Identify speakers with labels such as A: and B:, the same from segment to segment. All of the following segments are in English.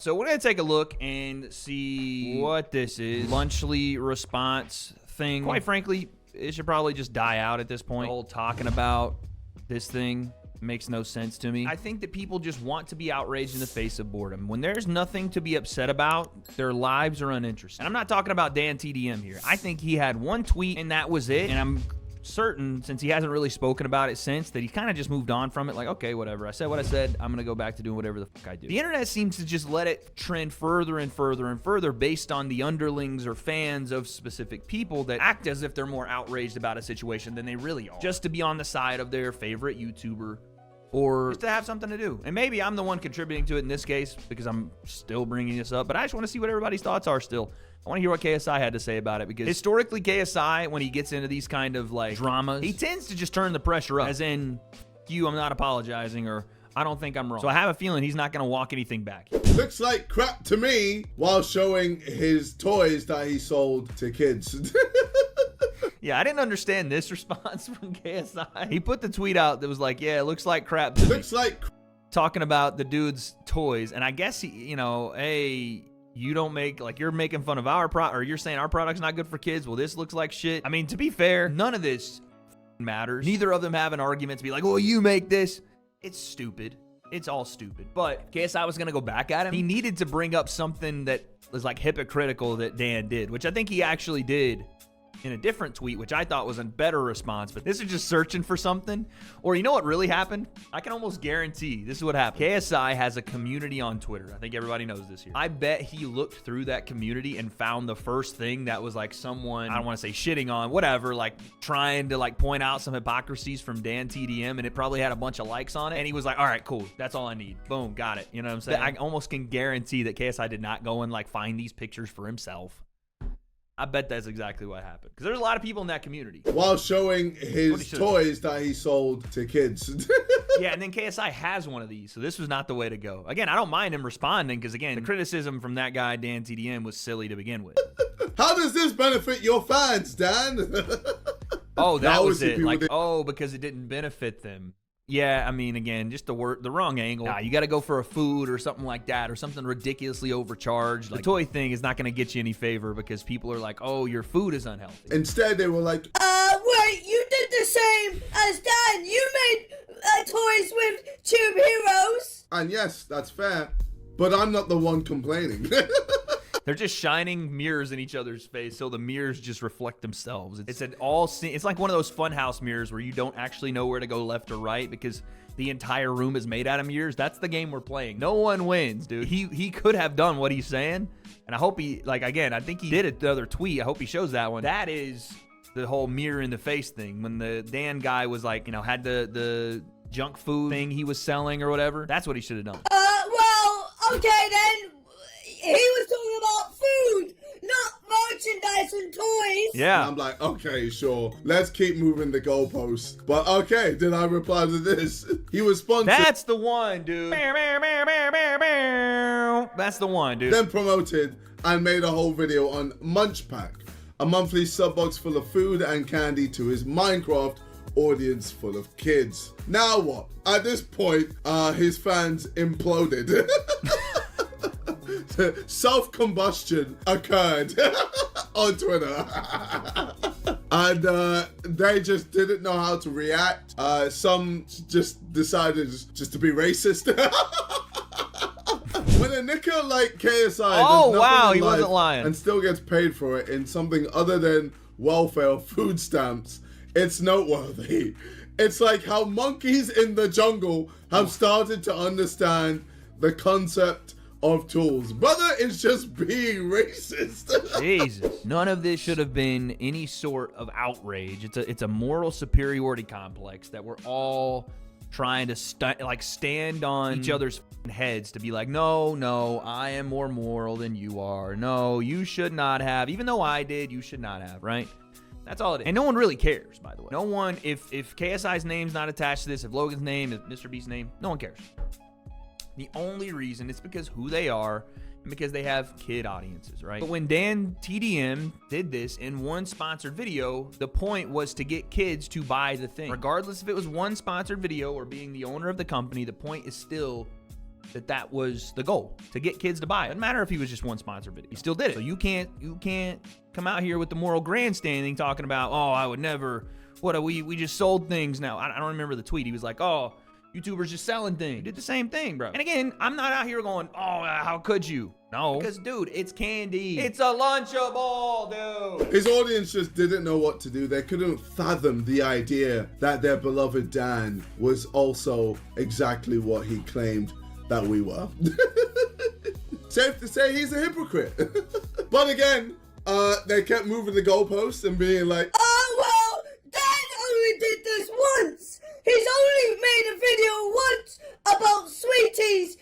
A: So we're going to take a look and see what this is. Lunchly response thing. Quite frankly, it should probably just die out at this point. The whole talking about this thing makes no sense to me. I think that people just want to be outraged in the face of boredom. When there's nothing to be upset about, their lives are uninteresting. And I'm not talking about Dan TDM here. I think he had one tweet and that was it. And I'm certain, since he hasn't really spoken about it since, that he kind of just moved on from it. Like, okay, whatever. I said what I said. I'm going to go back to doing whatever the fuck I do. The internet seems to just let it trend further and further and further based on the underlings or fans of specific people that act as if they're more outraged about a situation than they really are. Just to be on the side of their favorite YouTuber or just to have something to do. And maybe I'm the one contributing to it in this case because I'm still bringing this up, but I just want to see what everybody's thoughts are still. I want to hear what KSI had to say about it, because historically KSI, when he gets into these kind of like dramas, he tends to just turn the pressure up, as in, you, I'm not apologizing, or I don't think I'm wrong. So I have a feeling he's not going to walk anything back.
B: Looks like crap to me, while showing his toys that he sold to kids.
A: Yeah, I didn't understand this response from KSI. He put the tweet out that was like, yeah, it looks like crap to me.
B: Looks like
A: talking about the dude's toys, and I guess he, you know, hey, you don't make, like, you're making fun of our product, or you're saying our product's not good for kids. Well, this looks like shit. I mean, to be fair, none of this matters. Neither of them have an argument to be like, well, you make this. It's stupid. It's all stupid. But KSI was going to go back at him. He needed to bring up something that was like hypocritical that Dan did, which I think he actually did in a different tweet, which I thought was a better response. But this is just searching for something. Or you know what really happened? I can almost guarantee this is what happened. KSI has a community on Twitter. I think everybody knows this here. I bet he looked through that community and found the first thing that was like someone, I don't want to say shitting on, whatever, like trying to like point out some hypocrisies from Dan TDM, and it probably had a bunch of likes on it. And he was like, all right, cool. That's all I need. Boom, got it. You know what I'm saying? I almost can guarantee that KSI did not go and like find these pictures for himself. I bet that's exactly what happened, because there's a lot of people in that community.
B: While showing his toys that he sold to kids.
A: Yeah, and then KSI has one of these, so this was not the way to go. Again, I don't mind him responding, because again, the criticism from that guy, Dan TDM, was silly to begin with.
B: How does this benefit your fans, Dan?
A: Oh, that was it. Like, oh, because it didn't benefit them. Yeah, I mean, again, just the wrong angle. Nah, you got to go for a food or something like that, or something ridiculously overcharged. Like, the toy thing is not going to get you any favor, because people are like, oh, your food is unhealthy.
B: Instead, they were like,
C: wait, you did the same as Dan. You made toys with Tube Heroes.
B: And yes, that's fair, but I'm not the one complaining.
A: They're just shining mirrors in each other's face, so the mirrors just reflect themselves. It's like one of those funhouse mirrors where you don't actually know where to go left or right because the entire room is made out of mirrors. That's the game we're playing. No one wins, dude. He could have done what he's saying, and I hope he, like, again, I think he did it the other tweet. I hope he shows that one. That is the whole mirror in the face thing. When the Dan guy was like, you know, had the junk food thing he was selling or whatever. That's what he should have done.
C: Well, okay then. He was talking about food, not merchandise and toys.
A: Yeah.
B: I'm like, okay, sure. Let's keep moving the goalposts. But okay, did I reply to this? He was sponsored.
A: That's the one, dude. That's the one, dude.
B: Then promoted and made a whole video on Munch Pack, a monthly sub box full of food and candy to his Minecraft audience full of kids. Now what? At this point, his fans imploded. Self-combustion occurred on Twitter. And they just didn't know how to react. Some just decided just to be racist. When a knicker like KSI
A: oh wow, he wasn't lying,
B: and still gets paid for it in something other than welfare food stamps, it's noteworthy. It's like how monkeys in the jungle have started to understand the concept of tools. Brother is just being racist.
A: Jesus. None of this should have been any sort of outrage. It's a moral superiority complex that we're all trying to stand on each other's heads to be like, no, I am more moral than you are. No, you should not have. Even though I did, you should not have, right? That's all it is. And no one really cares, by the way. No one, if KSI's name's not attached to this, if Logan's name, if Mr. Beast's name, no one cares. The only reason is because who they are and because they have kid audiences, right? But when Dan TDM did this in one sponsored video, the point was to get kids to buy the thing. Regardless if it was one sponsored video or being the owner of the company, the point is still that was the goal, to get kids to buy it. Doesn't matter if he was just one sponsored video. He still did it. So you can't come out here with the moral grandstanding talking about, oh, I would never, we just sold things now. I don't remember the tweet. He was like, oh, YouTubers just selling things. He did the same thing, bro. And again, I'm not out here going, oh, how could you? No. Because, dude, it's candy. It's a Lunchable, dude.
B: His audience just didn't know what to do. They couldn't fathom the idea that their beloved Dan was also exactly what he claimed that we were. Safe to say he's a hypocrite. But again, they kept moving the goalposts and being like,
C: oh, well, Dan only did this once. He's only made a video once about sweeties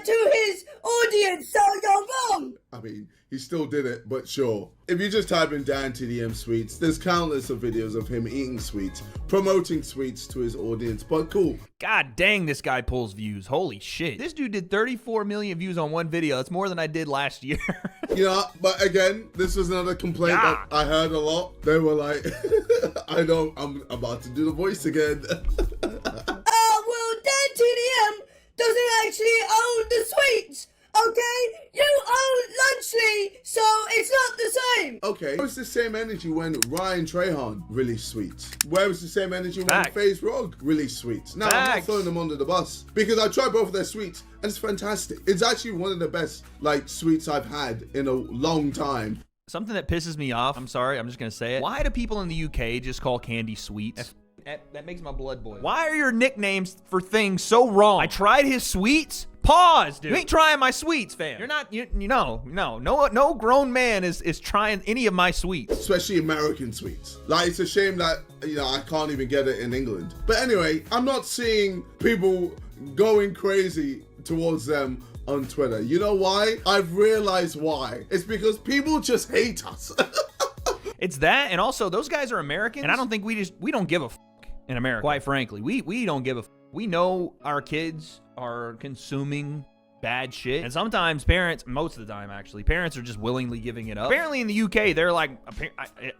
C: to his audience, so you're wrong.
B: I mean, he still did it, but sure. If you just type in Dan TDM Sweets, there's countless of videos of him eating sweets, promoting sweets to his audience, but cool.
A: God dang, this guy pulls views. Holy shit. This dude did 34 million views on one video. That's more than I did last year.
B: You know, but again, this was another complaint that I heard a lot. They were like, I know, I'm about to do the voice again.
C: Well, Dan TDM doesn't actually own the sweets, okay? You own Lunchly, so it's not the same.
B: Okay, where was the same energy when Ryan Trahan released sweets? Where was the same energy when FaZe Rog released sweets? Now, I'm not throwing them under the bus because I tried both of their sweets and it's fantastic. It's actually one of the best, sweets I've had in a long time.
A: Something that pisses me off, I'm sorry, I'm just gonna say it. Why do people in the UK just call candy sweets? That makes my blood boil. Why are your nicknames for things so wrong? I tried his sweets. Pause, dude. You ain't trying my sweets, fam. You're not. No grown man is trying any of my sweets,
B: especially American sweets. It's a shame that I can't even get it in England. But anyway, I'm not seeing people going crazy towards them on Twitter. You know why? I've realized why. It's because people just hate us.
A: It's that, and also those guys are Americans, and I don't think we don't give a f in America. Quite frankly, we don't give a f. We know our kids are consuming bad shit, and sometimes parents, most of the time actually, parents are just willingly giving it up. Apparently in the UK, they're like,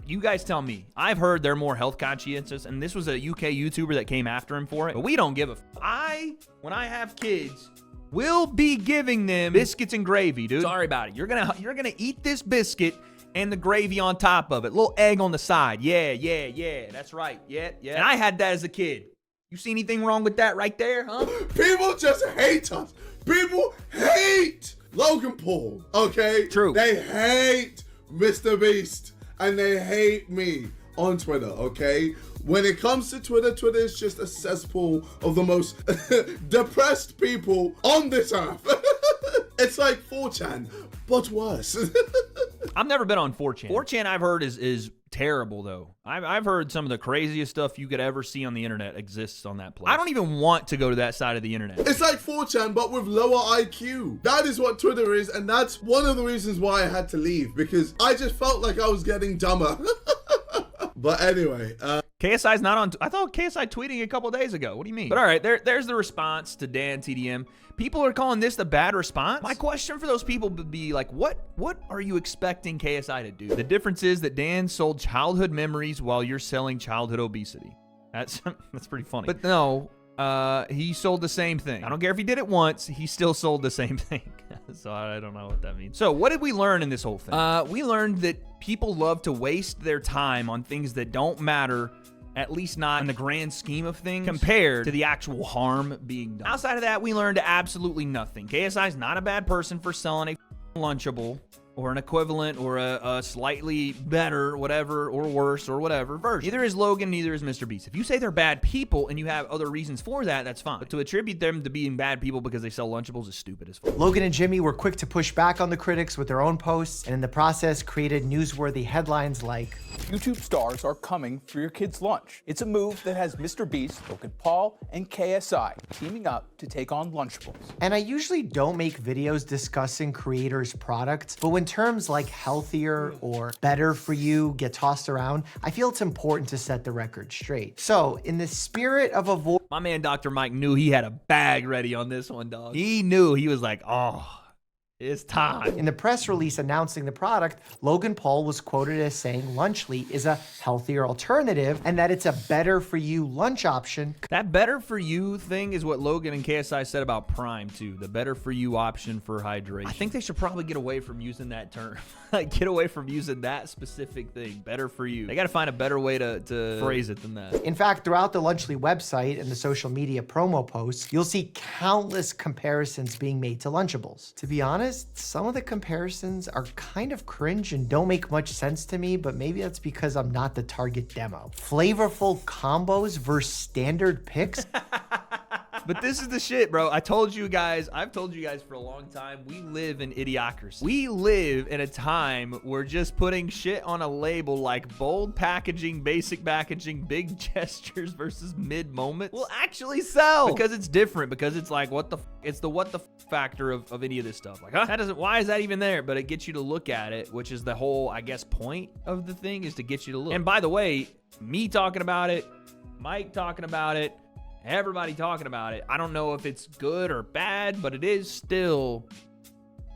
A: you guys tell me. I've heard they're more health conscientious, and this was a UK YouTuber that came after him for it, but we don't give a f. When I have kids, will be giving them biscuits and gravy, dude. Sorry about it. You're gonna eat this biscuit and the gravy on top of it. Little egg on the side. Yeah. That's right. Yeah. And I had that as a kid. You see anything wrong with that right there, huh?
B: People just hate us. People hate Logan Paul, okay?
A: True.
B: They hate Mr. Beast, and they hate me on Twitter, okay? When it comes to Twitter, Twitter is just a cesspool of the most depressed people on this earth. It's like 4chan, but worse.
A: I've never been on 4chan. 4chan I've heard is terrible, though. I've heard some of the craziest stuff you could ever see on the internet exists on that place. I don't even want to go to that side of the internet.
B: It's like 4chan, but with lower IQ. That is what Twitter is, and that's one of the reasons why I had to leave, because I just felt like I was getting dumber. But anyway,
A: KSI's not on. I thought KSI tweeting a couple days ago. What do you mean? But all right, there's the response to Dan TDM. People are calling this the bad response. My question for those people would be like, what are you expecting KSI to do? The difference is that Dan sold childhood memories while you're selling childhood obesity. That's pretty funny. But no, he sold the same thing. I don't care if he did it once, he still sold the same thing. So I don't know what that means. So what did we learn in this whole thing? We learned that people love to waste their time on things that don't matter, at least not in the grand scheme of things, compared to the actual harm being done. Outside of that, we learned absolutely nothing. KSI is not a bad person for selling a Lunchable or an equivalent or a slightly better, whatever, or worse, or whatever version. Neither is Logan, neither is Mr. Beast. If you say they're bad people and you have other reasons for that, that's fine. But to attribute them to being bad people because they sell Lunchables is stupid as fuck.
D: Logan and Jimmy were quick to push back on the critics with their own posts, and in the process created newsworthy headlines like,
E: YouTube stars are coming for your kids' lunch. It's a move that has Mr. Beast, Logan Paul, and KSI teaming up to take on Lunchables.
D: And I usually don't make videos discussing creators' products, but when terms like healthier or better for you get tossed around, I feel it's important to set the record straight. So in the spirit of avoid...
A: My man Dr. Mike knew he had a bag ready on this one, dog. He knew. He was like, oh, It's time.
D: In the press release announcing the product, Logan Paul was quoted as saying Lunchly is a healthier alternative and that it's a better for you lunch option.
A: That better for you thing is what Logan and KSI said about Prime too. The better for you option for hydration. I think they should probably get away from using that term. Get away from using that specific thing. Better for you. They got to find a better way to phrase it than that.
D: In fact, throughout the Lunchly website and the social media promo posts, you'll see countless comparisons being made to Lunchables. To be honest, some of the comparisons are kind of cringe and don't make much sense to me, but maybe that's because I'm not the target demo. Flavorful combos versus standard picks.
A: But this is the shit, bro. I've told you guys for a long time, we live in idiocracy. We live in a time where just putting shit on a label like bold packaging, basic packaging, big gestures versus mid moment will actually sell. Because it's different, because it's like, it's the what the factor of any of this stuff. Like, huh? Why is that even there? But it gets you to look at it, which is the whole, I guess, point of the thing is to get you to look. And by the way, me talking about it, Mike talking about it, everybody talking about it. I don't know if it's good or bad, but it is still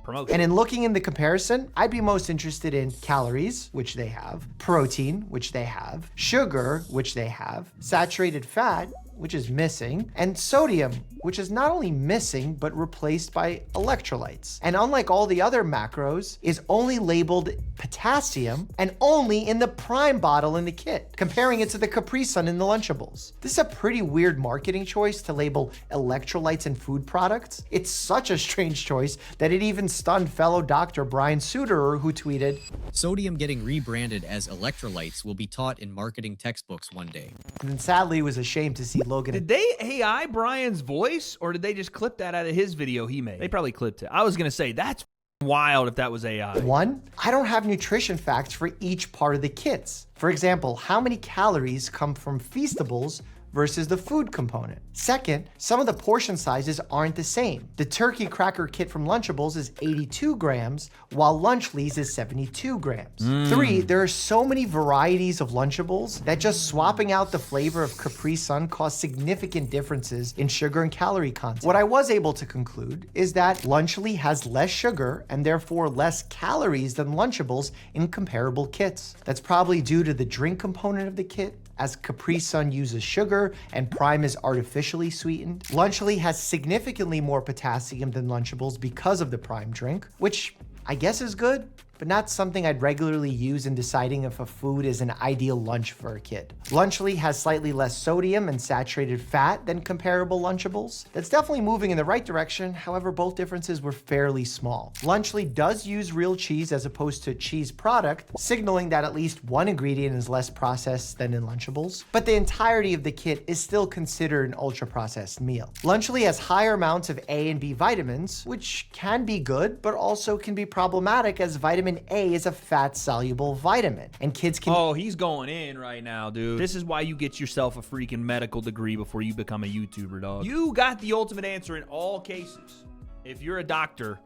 A: promotion.
D: And in looking in the comparison, I'd be most interested in calories, which they have, protein, which they have, sugar, which they have, saturated fat, which is missing, and sodium, which is not only missing, but replaced by electrolytes. And unlike all the other macros, is only labeled potassium and only in the Prime bottle in the kit, comparing it to the Capri Sun in the Lunchables. This is a pretty weird marketing choice to label electrolytes in food products. It's such a strange choice that it even stunned fellow Dr. Brian Suterer, who tweeted,
F: "Sodium getting rebranded as electrolytes will be taught in marketing textbooks one day."
D: And then sadly was ashamed to see Logan.
A: Did they AI Brian's voice, or did they just clip that out of his video he made? They probably clipped it. I was gonna say, that's wild if that was AI.
D: One, I don't have nutrition facts for each part of the kits. For example, how many calories come from Feastables versus the food component? Second, some of the portion sizes aren't the same. The turkey cracker kit from Lunchables is 82 grams, while Lunchly's is 72 grams. Three, there are so many varieties of Lunchables that just swapping out the flavor of Capri Sun caused significant differences in sugar and calorie content. What I was able to conclude is that Lunchly has less sugar and therefore less calories than Lunchables in comparable kits. That's probably due to the drink component of the kit, as Capri Sun uses sugar and Prime is artificially sweetened. Lunchly has significantly more potassium than Lunchables because of the Prime drink, which I guess is good, but not something I'd regularly use in deciding if a food is an ideal lunch for a kid. Lunchly has slightly less sodium and saturated fat than comparable Lunchables. That's definitely moving in the right direction, however, both differences were fairly small. Lunchly does use real cheese as opposed to cheese product, signaling that at least one ingredient is less processed than in Lunchables, but the entirety of the kit is still considered an ultra-processed meal. Lunchly has higher amounts of A and B vitamins, which can be good, but also can be problematic as vitamin A is a fat-soluble vitamin, and kids can...
A: Oh, he's going in right now, dude. This is why you get yourself a freaking medical degree before you become a YouTuber, dog. You got the ultimate answer in all cases. If you're a doctor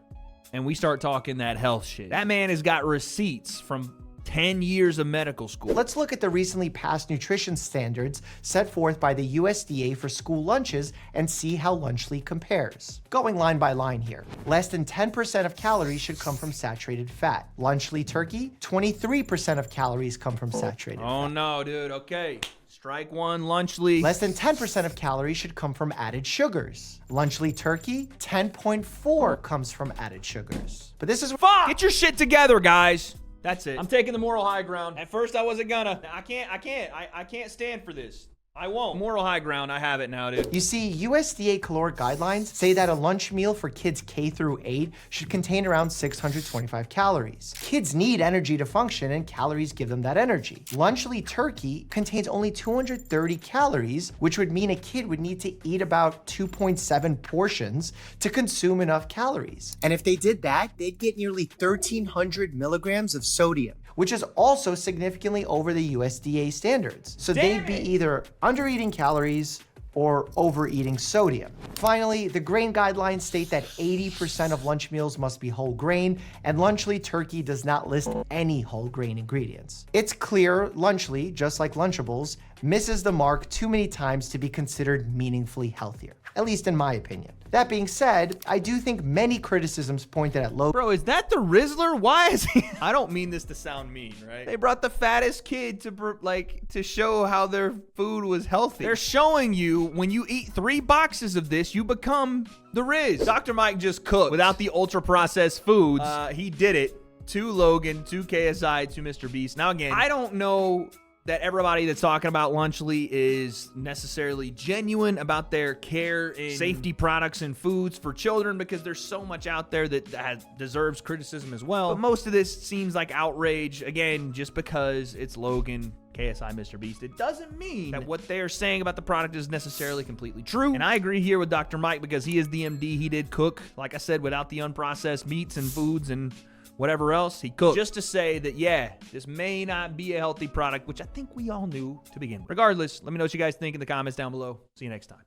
A: and we start talking that health shit, that man has got receipts from 10 years of medical school.
D: Let's look at the recently passed nutrition standards set forth by the USDA for school lunches and see how Lunchly compares. Going line by line here. Less than 10% of calories should come from saturated fat. Lunchly turkey, 23% of calories come from saturated fat.
A: Oh no, dude, okay. Strike one, Lunchly.
D: Less than 10% of calories should come from added sugars. Lunchly turkey, 10.4 comes from added sugars. But this is...
A: Fuck! Get your shit together, guys. That's it. I'm taking the moral high ground. At first, I wasn't gonna. I can't stand for this. I won't. Moral high ground, I have it now, dude.
D: You see, USDA caloric guidelines say that a lunch meal for kids K through 8 should contain around 625 calories. Kids need energy to function, and calories give them that energy. Lunchly turkey contains only 230 calories, which would mean a kid would need to eat about 2.7 portions to consume enough calories. And if they did that, they'd get nearly 1,300 milligrams of sodium, which is also significantly over the USDA standards. So they'd be either under-eating calories or overeating sodium. Finally, the grain guidelines state that 80% of lunch meals must be whole grain, and Lunchly turkey does not list any whole grain ingredients. It's clear Lunchly, just like Lunchables, misses the mark too many times to be considered meaningfully healthier, at least in my opinion. That being said, I do think many criticisms pointed at Logan.
A: Bro, is that the Rizzler? Why is he? I don't mean this to sound mean, right? They brought the fattest kid to show how their food was healthy. They're showing you when you eat 3 boxes of this, you become the Riz. Dr. Mike just cooked without the ultra processed foods. He did it to Logan, to KSI, to Mr. Beast. Now again, I don't know that everybody that's talking about Lunchly is necessarily genuine about their care in safety products and foods for children, because there's so much out there that deserves criticism as well. But most of this seems like outrage, again, just because it's Logan, KSI, Mr. Beast. It doesn't mean that what they're saying about the product is necessarily completely true. And I agree here with Dr. Mike, because he is the MD. He did cook, like I said, without the unprocessed meats and foods and whatever else he cooked, just to say that, yeah, this may not be a healthy product, which I think we all knew to begin with. Regardless, let me know what you guys think in the comments down below. See you next time.